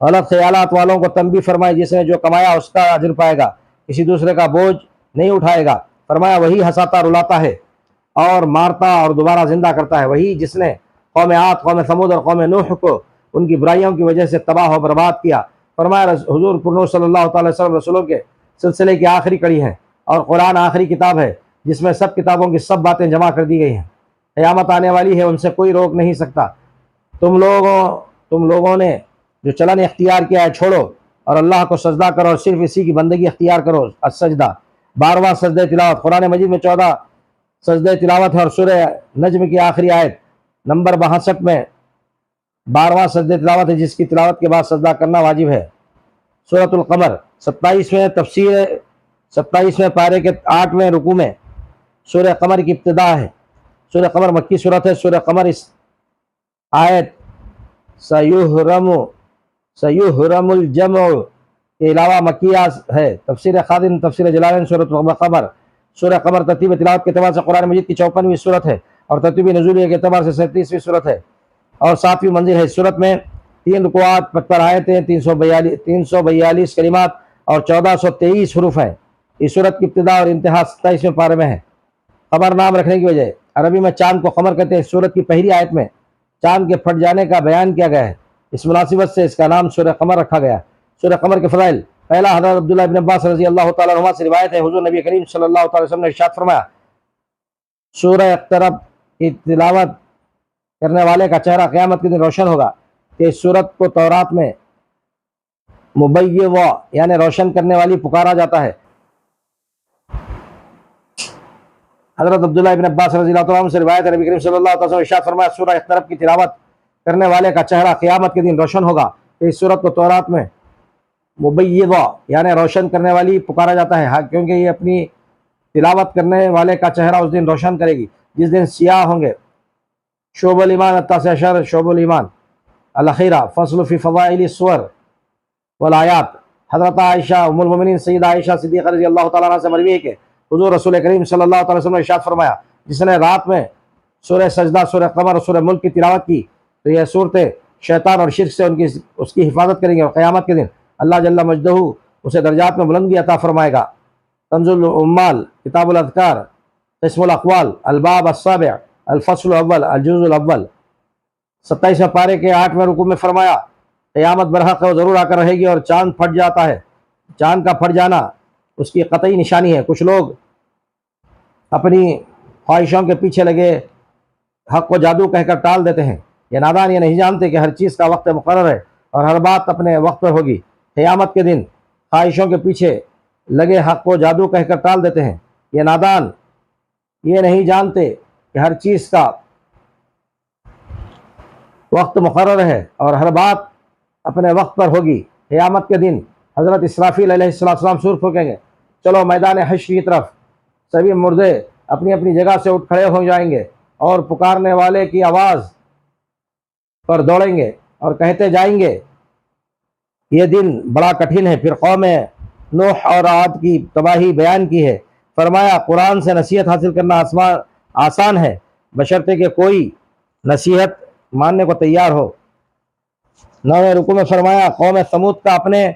غلط خیالات والوں کو تنبیہ فرمائی، جس نے جو کمایا اس کا اجر پائے گا، کسی دوسرے کا بوجھ نہیں اٹھائے گا۔ فرمایا وہی ہنساتا رلاتا ہے اور مارتا اور دوبارہ زندہ کرتا ہے، وہی جس نے قوم عاد، قوم ثمود اور قوم نوح کو ان کی برائیوں کی وجہ سے تباہ و برباد کیا۔ فرمایا حضور پرنور صلی اللہ تعالی وسلم رسولوں کے سلسلے کی آخری کڑی ہے اور قرآن آخری کتاب ہے جس میں سب کتابوں کی سب باتیں جمع کر دی گئی ہیں۔ قیامت آنے والی ہے، ان سے کوئی روک نہیں سکتا۔ تم لوگوں نے جو چلن اختیار کیا ہے چھوڑو اور اللہ کو سجدہ کرو اور صرف اسی کی بندگی اختیار کرو۔ السجدہ 12واں سجدہ تلاوت، قرآن مجید میں 14 سجدہ تلاوت ہے اور سورہ نجم کی آخری آیت نمبر 62 میں 12واں سجدہ تلاوت ہے، جس کی تلاوت کے بعد سجدہ کرنا واجب ہے۔ سورۃ القمر 27ویں پارے کے 8ویں رکوع میں سورہ قمر کی ابتدا ہے۔ سورہ قمر مکی صورت ہے۔ سورہ قمر اس آیت سیحرم الجمع کے علاوہ مکیہ ہے۔ تفسیر خادم، تفسیر جلالین، سورۃ قمر۔ سورہ قمر ترتیب تلاوت کے اعتبار سے قرآن مجید کی 54ویں صورت ہے اور ترتیب نزول کے اعتبار سے 37ویں صورت ہے اور 7ویں منزل ہے۔ اس صورت میں 3 رکوعات، 55 آیتیں، 342 کلمات اور 1423 حروف ہیں۔ اس صورت کی ابتدا اور انتہا 27ویں پارے میں ہے۔ قمر نام رکھنے کی وجہ، عربی میں چاند کو قمر کہتے ہیں۔ اس صورت کی پہلی آیت میں چاند کے پھٹ جانے کا بیان کیا گیا ہے، اس مناسبت سے اس کا نام سورہ قمر رکھا گیا۔ سورہ قمر کے فضائل، پہلا حضرت عبداللہ ابن عباس رضی اللہ تعالیٰ عنہما سے روایت ہے، حضور نبی کریم صلی اللہ تعالی وسلم نے ارشاد فرمایا، سورہ اقترب کی تلاوت کرنے والے کا چہرہ قیامت کے دن روشن ہوگا۔ کہ اس سورت کو تورات میں مبیضہ یعنی روشن کرنے والی پکارا جاتا ہے۔ حضرت عبداللہ ابن عباس رضی اللہ تعالیٰ عنہ سے روایت ہے، نبی کریم صلی اللہ علیہ وسلم نے ارشاد فرمایا، سورہ اقترب کی تلاوت کرنے والے کا چہرہ قیامت کے دن روشن ہوگا۔ کہ اس سورت کو تورات میں مبیضہ یعنی روشن کرنے والی پکارا جاتا ہے، کیونکہ یہ اپنی تلاوت کرنے والے کا چہرہ اس دن روشن کرے گی جس دن سیاہ ہوں گے۔ شعب الایمان 19 شعب الایمان الاخیرہ، فصل فی فضائل السور والآیات۔ حضرت عائشہ ام المؤمنین سیدہ عائشہ صدیقہ رضی اللہ تعالیٰ عنہ سے مروی ہے کہ حضور رسول کریم صلی اللہ تعالی وسلم نے ارشاد فرمایا، جس نے رات میں سورہ سجدہ، سورہ قمر اور سورہ ملک کی تلاوت کی تو یہ صورتیں شیطان اور شرک سے اس کی حفاظت کریں گے اور قیامت کے دن اللہ جل مجدہ اسے درجات میں بلندی عطا فرمائے گا۔ کنز العمال، کتاب الاذکار، قسم الاقوال، الباب السابع، الفصل الاول، الجزء الاول، 27ویں پارے کے 8ویں رکوع میں فرمایا، قیامت برحق ہے، ضرور آ کر رہے گی اور چاند پھٹ جاتا ہے۔ چاند کا پھٹ جانا اس کی قطعی نشانی ہے۔ کچھ لوگ اپنی خواہشوں کے پیچھے لگے حق کو جادو کہہ کر ٹال دیتے ہیں۔ یہ نادان یہ نہیں جانتے کہ ہر چیز کا وقت مقرر ہے اور ہر بات اپنے وقت پر ہوگی۔ قیامت کے دن خواہشوں کے پیچھے لگے حق کو جادو کہہ کر ٹال دیتے ہیں۔ یہ نادان یہ نہیں جانتے کہ ہر چیز کا وقت مقرر ہے اور ہر بات اپنے وقت پر ہوگی۔ قیامت کے دن حضرت اسرافیل علیہ السلام سور پھونکیں گے، چلو میدان حشر کی طرف۔ سبھی مردے اپنی اپنی جگہ سے اٹھ کھڑے ہو جائیں گے اور پکارنے والے کی آواز پر دوڑیں گے اور کہتے جائیں گے، یہ دن بڑا کٹھن ہے۔ پھر قوم نوح اور عاد کی تباہی بیان کی ہے۔ فرمایا، قرآن سے نصیحت حاصل کرنا آسان ہے بشرطے کہ کوئی نصیحت ماننے کو تیار ہو۔ 9ویں رکوع میں فرمایا، قوم ثمود کا اپنے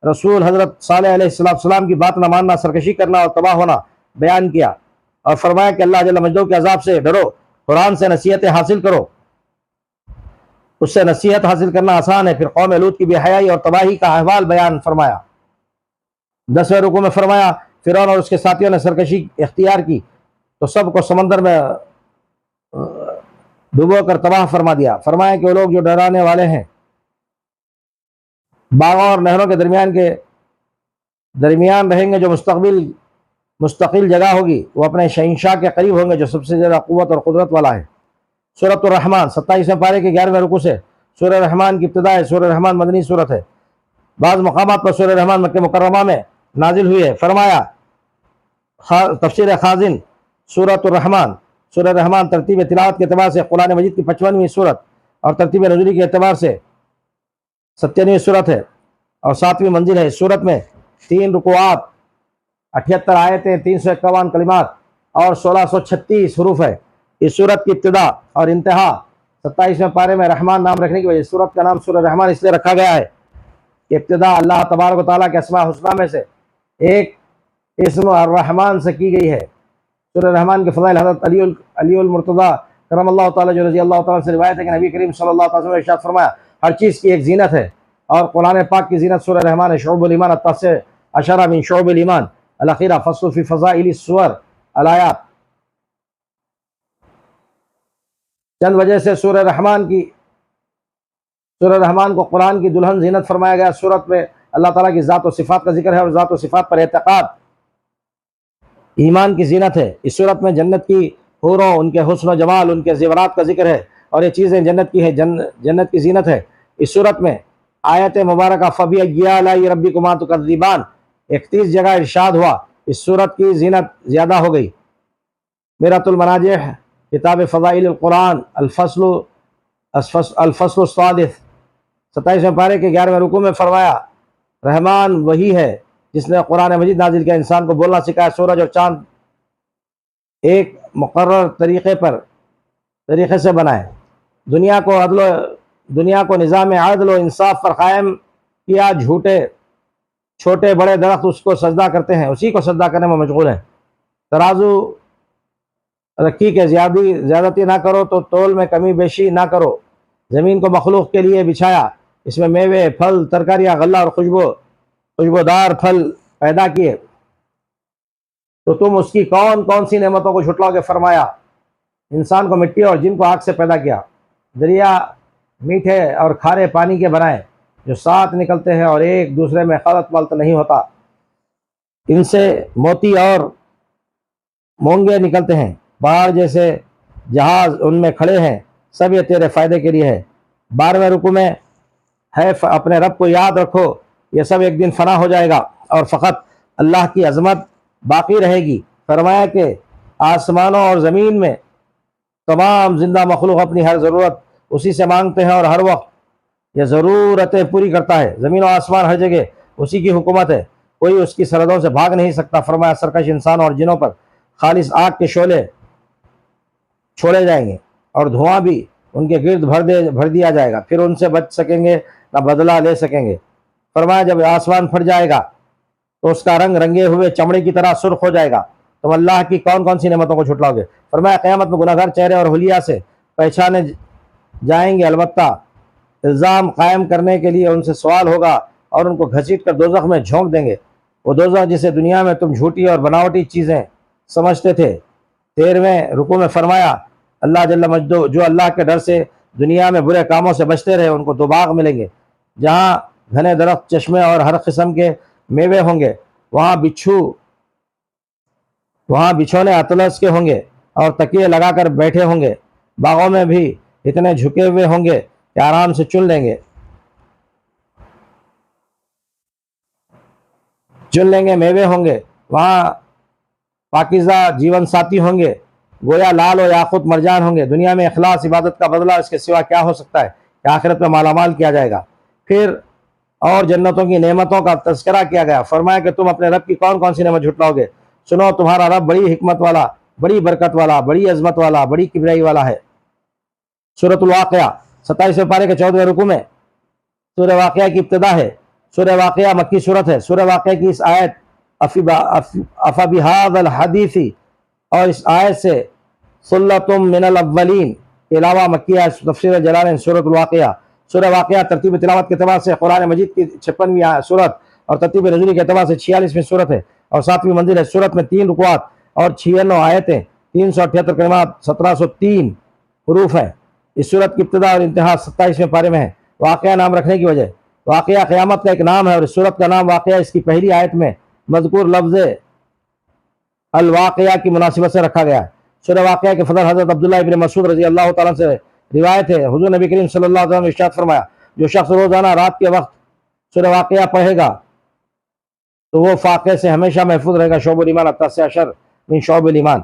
رسول حضرت صالح علیہ السلام کی بات نہ ماننا، سرکشی کرنا اور تباہ ہونا بیان کیا اور فرمایا کہ اللہ جل مجدہ کے عذاب سے ڈرو، قرآن سے نصیحتیں حاصل کرو، اس سے نصیحت حاصل کرنا آسان ہے۔ پھر قوم لوط کی بے حیائی اور تباہی کا احوال بیان فرمایا۔ 10ویں رکوع میں فرمایا، فرعون اور اس کے ساتھیوں نے سرکشی اختیار کی تو سب کو سمندر میں ڈبو کر تباہ فرما دیا۔ فرمایا کہ وہ لوگ جو ڈرانے والے ہیں، باغوں اور نہروں کے درمیان رہیں گے، جو مستقل جگہ ہوگی، وہ اپنے شہنشاہ کے قریب ہوں گے جو سب سے زیادہ قوت اور قدرت والا ہے۔ سورۃ الرحمن 27ویں پارے کے 11ویں رکوع سے سورہ رحمان کی ابتدا ہے۔ سورہ رحمان مدنی سورت ہے۔ بعض مقامات پر سورہ رحمان مکہ مکرمہ میں نازل ہوئی ہے۔ فرمایا، تفسیر خازن، سورۃ الرحمن، سورہ رحمان ترتیب تلاوت کے اعتبار سے قرآن مجید کی 55ویں صورت اور ترتیب نزولی کے اعتبار سے 97ویں صورت ہے اور 7ویں منزل ہے۔ اس صورت میں 3 رکوعات، 78 آیتیں، 351 کلمات اور 1636 حروف ہے۔ اس صورت کی ابتدا اور انتہا 27ویں پارے میں رحمان نام رکھنے کی وجہ سورت کا نام سورہ رحمان اس لیے رکھا گیا ہے کہ ابتدا اللہ تبارک و تعالیٰ کے اسماء حسنہ میں سے ایک اسم الرحمان سے کی گئی ہے۔ سورہ رحمان کے فضائل حضرت علی المرتضیٰ کرم اللہ تعالیٰ جو رضی اللہ تعالیٰ سے روایت ہے کہ نبی کریم صلی اللہ علیہ وسلم نے ارشاد فرمایا ہر چیز کی ایک زینت ہے اور قرآن پاک کی زینت سورہ رحمان ہے۔ شعب الایمان التاسع عشرہ من شعب الایمان الاخیرہ فصل فی فضائل السور الآیات۔ چند وجہ سے سورہ رحمان کو قرآن کی دلہن زینت فرمایا گیا۔ سورت میں اللہ تعالیٰ کی ذات و صفات کا ذکر ہے اور ذات و صفات پر اعتقاد ایمان کی زینت ہے۔ اس صورت میں جنت کی حوروں، ان کے حسن و جمال، ان کے زیورات کا ذکر ہے اور یہ چیزیں جنت کی ہے، جنت کی زینت ہے۔ اس صورت میں آیت مبارکہ فَبِأَيِّ آلَاءِ رَبِّكُمَا تُكَذِّبَانِ 31 جگہ ارشاد ہوا۔ اس صورت کی زینت زیادہ ہو گئی۔ میرۃ المناجح کتاب فضائل القرآن الفصل السادس 27ویں پارے کے 11ویں رکوع میں فرمایا رحمان وہی ہے جس نے قرآن مجید نازل کیا، انسان کو بولنا سکھایا، سورج اور چاند ایک مقرر طریقے سے بنائے، دنیا کو نظام عدل و انصاف پر قائم کیا۔ چھوٹے بڑے درخت اس کو سجدہ کرتے ہیں، اسی کو سجدہ کرنے میں مشغول ہیں۔ ترازو رکھی کہ زیادتی نہ کرو تو تول میں کمی بیشی نہ کرو۔ زمین کو مخلوق کے لیے بچھایا، اس میں میوے، پھل، ترکاریاں، غلہ اور خوشبودار پھل پیدا کیے، تو تم اس کی کون سی نعمتوں کو جھٹلاؤ گے؟ فرمایا انسان کو مٹی اور جن کو آگ سے پیدا کیا، دریا میٹھے اور کھارے پانی کے بنائے جو ساتھ نکلتے ہیں اور ایک دوسرے میں خلط ملط نہیں ہوتا، ان سے موتی اور مونگے نکلتے ہیں، پہاڑ جیسے جہاز ان میں کھڑے ہیں، سب یہ تیرے فائدے کے لیے ہے۔ 12ویں رکوع میں ہے اپنے رب کو یاد رکھو، یہ سب ایک دن فنا ہو جائے گا اور فقط اللہ کی عظمت باقی رہے گی۔ فرمایا کہ آسمانوں اور زمین میں تمام زندہ مخلوق اپنی ہر ضرورت اسی سے مانگتے ہیں اور ہر وقت یہ ضرورتیں پوری کرتا ہے۔ زمین و آسمان ہر جگہ اسی کی حکومت ہے، کوئی اس کی سرحدوں سے بھاگ نہیں سکتا۔ فرمایا سرکش انسانوں اور جنوں پر خالص آگ کے شعلے چھوڑے جائیں گے اور دھواں بھی ان کے گرد بھر دیا جائے گا، پھر ان سے بچ سکیں گے نہ بدلہ لے سکیں گے۔ فرمایا جب آسمان پھٹ جائے گا تو اس کا رنگ رنگے ہوئے چمڑے کی طرح سرخ ہو جائے گا، تم اللہ کی کون سی نعمتوں کو جھٹلاؤ گے؟ فرمایا قیامت میں گناہگار چہرے اور حلیہ سے پہچانے جائیں گے، البتہ الزام قائم کرنے کے لیے ان سے سوال ہوگا اور ان کو گھسیٹ کر دوزخ میں جھونک دیں گے، وہ دوزخ جسے دنیا میں تم جھوٹی اور بناوٹی چیزیں سمجھتے تھے۔ 13ویں رکوع میں فرمایا اللہ جل مجدہ جو اللہ کے ڈر سے دنیا میں برے کاموں سے بچتے رہے ان کو 2 باغ ملیں گے جہاں گھنے درخت، چشمے اور ہر قسم کے میوے ہوں گے، وہاں بچھونے اطلس کے ہوں گے اور تکیے لگا کر بیٹھے ہوں گے، باغوں میں بھی اتنے جھکے ہوئے ہوں گے کہ آرام سے چن لیں گے میوے ہوں گے، وہاں پاکیزہ جیون ساتھی ہوں گے، گویا لال و یاقوت مرجان ہوں گے۔ دنیا میں اخلاص عبادت کا بدلہ اس کے سوا کیا ہو سکتا ہے کہ آخرت میں مالا مال کیا جائے گا۔ پھر اور جنتوں کی نعمتوں کا تذکرہ کیا گیا۔ فرمایا کہ تم اپنے رب کی کون سی نعمت جھٹلاؤ گے؟ سنو تمہارا رب بڑی حکمت والا، بڑی برکت والا، بڑی عظمت والا، بڑی کبریائی والا ہے۔ سورۃ الواقعہ 27ویں پارے کے 14ویں رکوع میں سورہ واقعہ کی ابتدا ہے۔ سورہ واقعہ مکی صورت ہے۔ سورہ واقعہ کی اس آیت افبہذا الحدیث اور اس آیت سے سلتم من الاولین کے علاوہ مکی ہے تفسیر جلالین سورۃ الواقعہ۔ سورہ واقعہ ترتیب تلاوت کے اعتبار سے قرآن مجید کی 56ویں سورت اور ترتیب نزولی کے اعتبار سے 46ویں سورت ہے اور 7ویں منزل ہے۔ سورت میں 3 رکوعات اور 96 آیتیں، 378 کلمات، 1703 حروف ہیں۔ اس سورت کی ابتدا اور انتہا 27ویں پارے میں ہے۔ واقعہ نام رکھنے کی وجہ، واقعہ قیامت کا ایک نام ہے اور اس سورت کا نام واقعہ اس کی پہلی آیت میں مذکور لفظ الواقعہ کی مناسبت سے رکھا گیا ہے۔ سورہ واقعہ کے فضل حضرت عبداللہ ابن مسعود رضی اللہ تعالیٰ سے روایت ہے، حضور نبی کریم صلی اللہ علیہ وسلم نے ارشاد فرمایا جو شخص روزانہ رات کے وقت سورہ واقعہ پڑھے گا تو وہ فاقے سے ہمیشہ محفوظ رہے گا۔ شعب الایمان التاسع عشر من شعب الایمان۔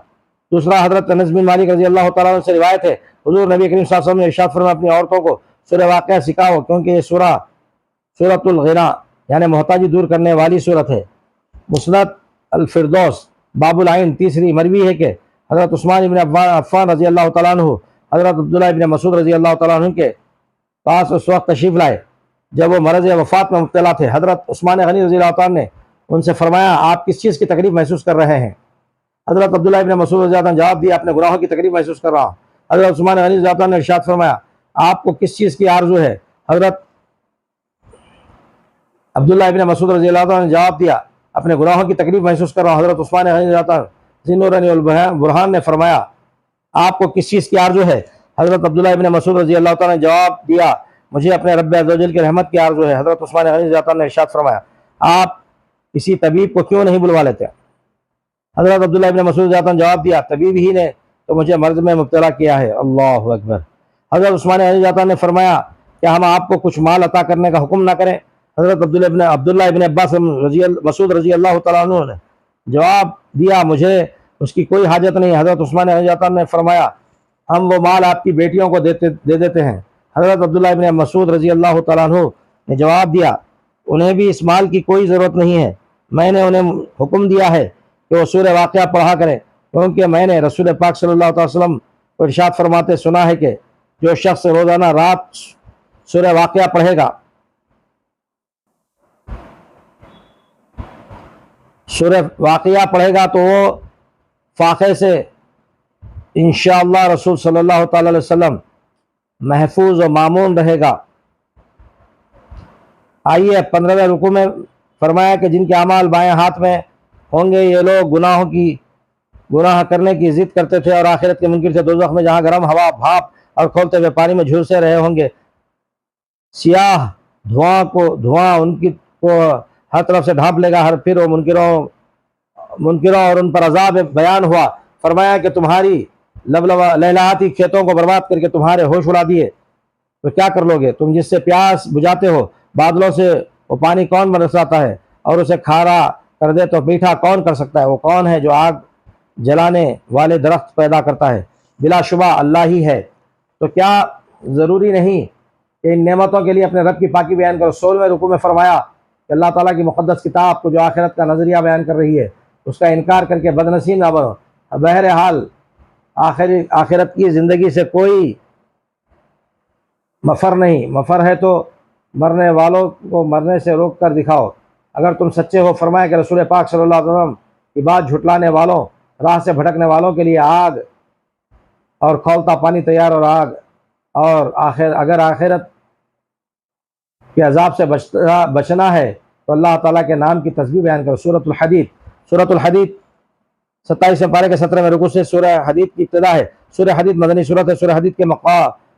دوسرا حضرت انس بن مالک رضی اللہ تعالیٰ عنہ سے روایت ہے، حضور نبی کریم صلی اللہ علیہ وسلم نے ارشاد فرمایا اپنی عورتوں کو سورہ واقعہ سکھاؤ کیونکہ یہ سورۃ الغنا یعنی محتاجی دور کرنے والی سورت ہے۔ مسند الفردوس باب العین تیسری مروی ہے کہ حضرت عثمان بن عفان رضی اللہ تعالیٰ عنہ حضرت عبداللہ ابن مسعود رضی اللہ تعالیٰ عنہ کے پاس اس وقت تشریف لائے جب وہ مرض وفات میں مبتلا تھے۔ حضرت عثمان غنی رضی اللہ تعالیٰ نے ان سے فرمایا آپ کس چیز کی تکلیف محسوس کر رہے ہیں؟ حضرت عبداللہ ابن مسعود رضی اللہ عنہ نے جواب دیا اپنے گناہوں کی تکلیف محسوس کر رہا ہوں۔ حضرت عثمان غنی رضی اللہ عنہ نے ارشاد فرمایا آپ کو کس چیز کی آرزو ہے؟ حضرت عبداللہ ابن مسعود رضی اللہ عنہ نے جواب دیا اپنے گناہوں کی تکلیف محسوس کر رہا ہوں۔ حضرت عثمان غنی رضی اللہ عنہ ذی النورین والبرہان نے فرمایا آپ کو کس چیز کی آرزو ہے؟ حضرت عبداللہ ابن مسعود رضی اللہ تعالیٰ نے جواب دیا مجھے اپنے رب عز و جل کی رحمت کی آرزو ہے۔ حضرت عثمان غنی رضی اللہ عنہ نے ارشاد فرمایا آپ کسی طبیب کو کیوں نہیں بلوا لیتے؟ حضرت عبداللہ ابن مسعود رضی اللہ عنہ نے جواب دیا طبیب ہی نے تو مجھے مرض میں مبتلا کیا ہے۔ اللہ اکبر۔ حضرت عثمان غنی رضی اللہ عنہ نے فرمایا کہ ہم آپ کو کچھ مال عطا کرنے کا حکم نہ کریں؟ حضرت عبداللہ ابن عباس مسعود رضی اللہ تعالیٰ عنہ نے جواب دیا مجھے اس کی کوئی حاجت نہیں۔ حضرت عثمان رضی اللہ عنہ نے فرمایا ہم وہ مال آپ کی بیٹیوں کو دے دیتے ہیں۔ حضرت عبداللہ ابن مسعود رضی اللہ تعالیٰ عنہ نے جواب دیا انہیں بھی اس مال کی کوئی ضرورت نہیں ہے، میں نے انہیں حکم دیا ہے کہ وہ سورہ واقعہ پڑھا کریں، کیونکہ میں نے رسول پاک صلی اللہ علیہ وسلم کو ارشاد فرماتے سنا ہے کہ جو شخص روزانہ رات سورہ واقعہ پڑھے گا تو وہ فاقے سے انشاءاللہ رسول صلی اللہ تعالی علیہ وسلم محفوظ و مامون رہے گا۔ آئیے 15ویں رکوع میں فرمایا کہ جن کے اعمال بائیں ہاتھ میں ہوں گے یہ لوگ گناہ کرنے کی ضد کرتے تھے اور آخرت کے منکر سے دوزخ میں جہاں گرم ہوا بھاپ اور کھولتے ہوئے پانی میں جھلسے رہے ہوں گے، سیاہ دھواں ان کو ہر طرف سے ڈھانپ لے گا۔ پھر وہ منکروں اور ان پر عذاب بیان ہوا، فرمایا کہ تمہاری لہلاتی کھیتوں کو برباد کر کے تمہارے ہوش اڑا دیے تو کیا کر لو گے؟ تم جس سے پیاس بجھاتے ہو بادلوں سے وہ پانی کون برساتا ہے اور اسے کھارا کر دے تو میٹھا کون کر سکتا ہے؟ وہ کون ہے جو آگ جلانے والے درخت پیدا کرتا ہے؟ بلا شبہ اللہ ہی ہے۔ تو کیا ضروری نہیں کہ ان نعمتوں کے لیے اپنے رب کی پاکی بیان کرو؟ 16ویں رکوع میں فرمایا کہ اللہ تعالیٰ کی مقدس کتاب کو جو آخرت کا نظریہ بیان کر رہی ہے اس کا انکار کر کے بدنصیب نہ بنو۔ بہرحال آخرت کی زندگی سے کوئی مفر نہیں، مفر ہے تو مرنے والوں کو مرنے سے روک کر دکھاؤ اگر تم سچے ہو۔ فرمایا کہ رسول پاک صلی اللہ علیہ وسلم کی بات جھٹلانے والوں، راہ سے بھٹکنے والوں کے لیے آگ اور کھولتا پانی تیار اور اگر آخرت کے عذاب سے بچنا ہے تو اللہ تعالیٰ کے نام کی تسبیح بیان کرو۔ سورۃ الحدید 27 پارے کے 17ویں رکوع سے سورہ حدید کی ابتدا ہے۔ سورہ حدید مدنی سورت ہے۔ سورہ حدید کے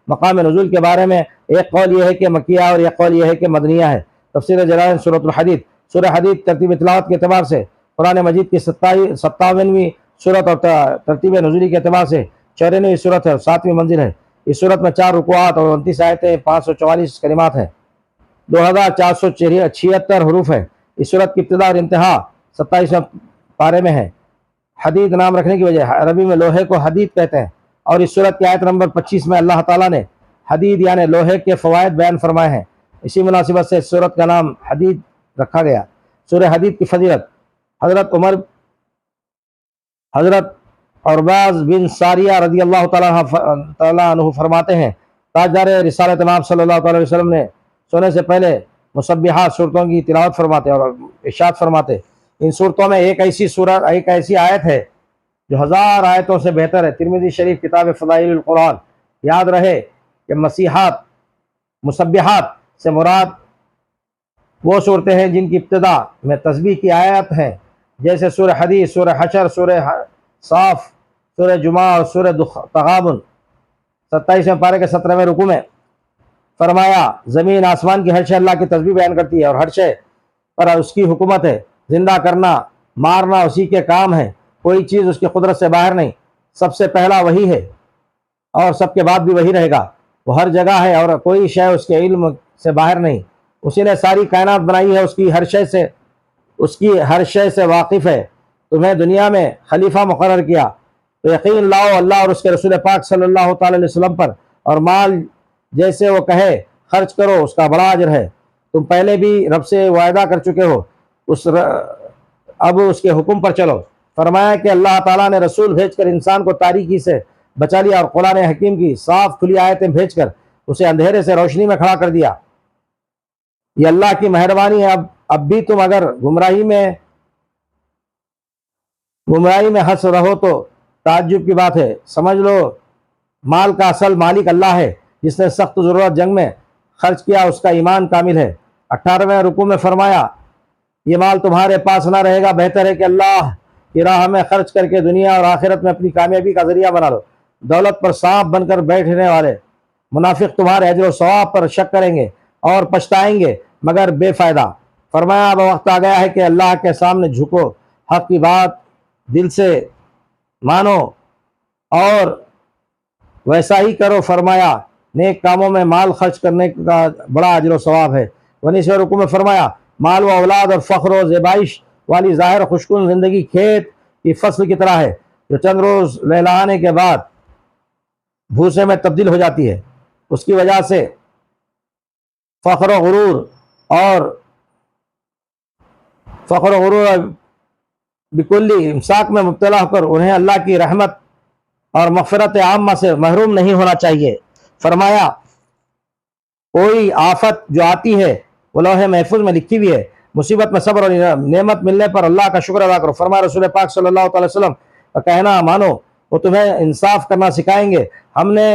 مقام نزول کے بارے میں ایک قول یہ ہے کہ مکیہ اور ایک قول یہ ہے کہ مدنیہ ہے۔ تفسیر جلالین سورۃ الحدید۔ سورہ حدید ترتیب تلاوت کے اعتبار سے قرآن مجید کی 57ویں سورت اور ترتیب نزولی کے اعتبار سے 94ویں سورت ہے اور 7ویں منزل ہے۔ اس سورت میں 4 رکوعات اور 29 آیتیں 544 کلمات ہیں، 2476 حروف ہیں۔ اس سورت کی ابتدا اور انتہا 27ویں پارے میں ہے۔ حدید نام رکھنے کی وجہ عربی میں لوہے کو حدید کہتے ہیں، اور اس سورت کی آیت نمبر 25 میں اللہ تعالیٰ نے حدید یعنی لوہے کے فوائد بیان فرمائے ہیں، اسی مناسبت سے اس سورت کا نام حدید رکھا گیا۔ سورہ حدید کی فضیلت۔ حضرت عرباز بن ساریہ رضی اللہ تعالیٰ عنہ فرماتے ہیں تاجدار رسالت امام صلی اللہ علیہ وسلم نے سونے سے پہلے مسبحات صورتوں کی تلاوت فرماتے اور ارشاد فرماتے ان صورتوں میں ایک ایسی آیت ہے جو 1000 آیتوں سے بہتر ہے۔ ترمذی شریف کتاب فضائل القرآن۔ یاد رہے کہ مسبحات سے مراد وہ صورتیں ہیں جن کی ابتدا میں تسبیح کی آیات ہیں، جیسے سورہ حدید، سورہ حشر، سورہ صاف، سورہ جمعہ اور سورہ تغابن۔ 27ویں پارے کے 17ویں رکوع میں فرمایا زمین آسمان کی ہر شے اللہ کی تسبیح بیان کرتی ہے اور ہر شے پر اس کی حکومت ہے، زندہ کرنا مارنا اسی کے کام ہے، کوئی چیز اس کی قدرت سے باہر نہیں، سب سے پہلا وہی ہے اور سب کے بعد بھی وہی رہے گا، وہ ہر جگہ ہے اور کوئی شے اس کے علم سے باہر نہیں، اسی نے ساری کائنات بنائی ہے، اس کی ہر شے سے واقف ہے، تمہیں دنیا میں خلیفہ مقرر کیا تو یقین لاؤ اللہ اور اس کے رسول پاک صلی اللہ تعالی علیہ وسلم پر، اور مال جیسے وہ کہے خرچ کرو، اس کا بڑا اجر ہے، تم پہلے بھی رب سے وعدہ کر چکے ہو، اب اس کے حکم پر چلو۔ فرمایا کہ اللہ تعالیٰ نے رسول بھیج کر انسان کو تاریکی سے بچا لیا اور قرآن حکیم کی صاف کھلی آیتیں بھیج کر اسے اندھیرے سے روشنی میں کھڑا کر دیا۔ یہ اللہ کی مہربانی ہے۔ اب بھی تم اگر گمراہی میں ہنس رہو تو تعجب کی بات ہے۔ سمجھ لو مال کا اصل مالک اللہ ہے۔ جس نے سخت ضرورت جنگ میں خرچ کیا اس کا ایمان کامل ہے۔ 18ویں رکوع میں فرمایا یہ مال تمہارے پاس نہ رہے گا، بہتر ہے کہ اللہ کی راہ میں خرچ کر کے دنیا اور آخرت میں اپنی کامیابی کا ذریعہ بنا لو۔ دولت پر سانپ بن کر بیٹھنے والے منافق تمہارے اجر و ثواب پر شک کریں گے اور پچھتائیں گے مگر بے فائدہ۔ فرمایا اب وقت آ گیا ہے کہ اللہ کے سامنے جھکو، حق کی بات دل سے مانو اور ویسا ہی کرو۔ فرمایا نیک کاموں میں مال خرچ کرنے کا بڑا اجر و ثواب ہے۔ 19ویں رکوع میں فرمایا مال و اولاد اور فخر و زیبائش والی ظاہر خوشکن زندگی کھیت کی فصل کی طرح ہے جو چند روز لہلانے کے بعد بھوسے میں تبدیل ہو جاتی ہے۔ اس کی وجہ سے فخر و غرور بکلی امساک میں مبتلا ہو کر انہیں اللہ کی رحمت اور مغفرت عامہ سے محروم نہیں ہونا چاہیے۔ فرمایا کوئی آفت جو آتی ہے وہ لوح محفوظ میں لکھی ہوئی ہے۔ مصیبت میں صبر اور نعمت ملنے پر اللہ کا شکر ادا کرو۔ فرمایا رسول پاک صلی اللہ تعالی وسلم کا کہنا مانو، وہ تمہیں انصاف کرنا سکھائیں گے۔ ہم نے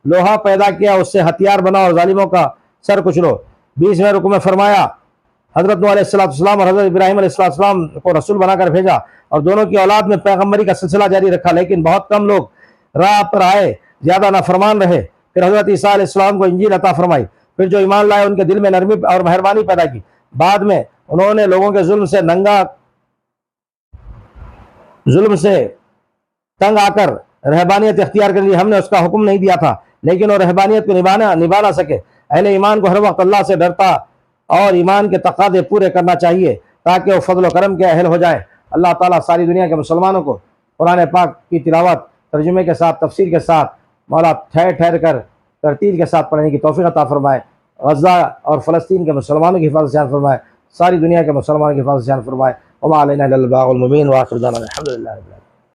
لوہا پیدا کیا، اس سے ہتھیار بنا اور ظالموں کا سر کچلو۔ 20ویں رکوع میں فرمایا حضرت نوح علیہ السلام اور حضرت ابراہیم علیہ السلام کو رسول بنا کر بھیجا اور دونوں کی اولاد میں پیغمبری کا سلسلہ جاری رکھا، لیکن بہت کم لوگ راہ پر آئے، زیادہ نافرمان رہے۔ پھر حضرت عیسیٰ علیہ السلام کو انجیل عطا فرمائی، پھر جو ایمان لائے ان کے دل میں نرمی اور مہربانی پیدا کی۔ بعد میں انہوں نے لوگوں کے ظلم سے تنگ آ کر رہبانیت اختیار کر لی۔ ہم نے اس کا حکم نہیں دیا تھا لیکن وہ رہبانیت کو نبھا نہ سکے۔ اہل ایمان کو ہر وقت اللہ سے ڈرتا اور ایمان کے تقاضے پورے کرنا چاہیے تاکہ وہ فضل و کرم کے اہل ہو جائے۔ اللہ تعالیٰ ساری دنیا کے مسلمانوں کو قرآن پاک کی تلاوت، ترجمے کے ساتھ، تفسیر کے ساتھ، مولا ٹھہر کر ترتیل کے ساتھ پڑھنے کی توفیق عطا فرمائے۔ غزہ اور فلسطین کے مسلمانوں کی حفاظت سے فرمائے، ساری دنیا کے مسلمانوں کی حفاظت سے فرمائے۔ وما علینا الا البلاغ المبین، وآخر دعوانا الحمد للہ رب العالمین۔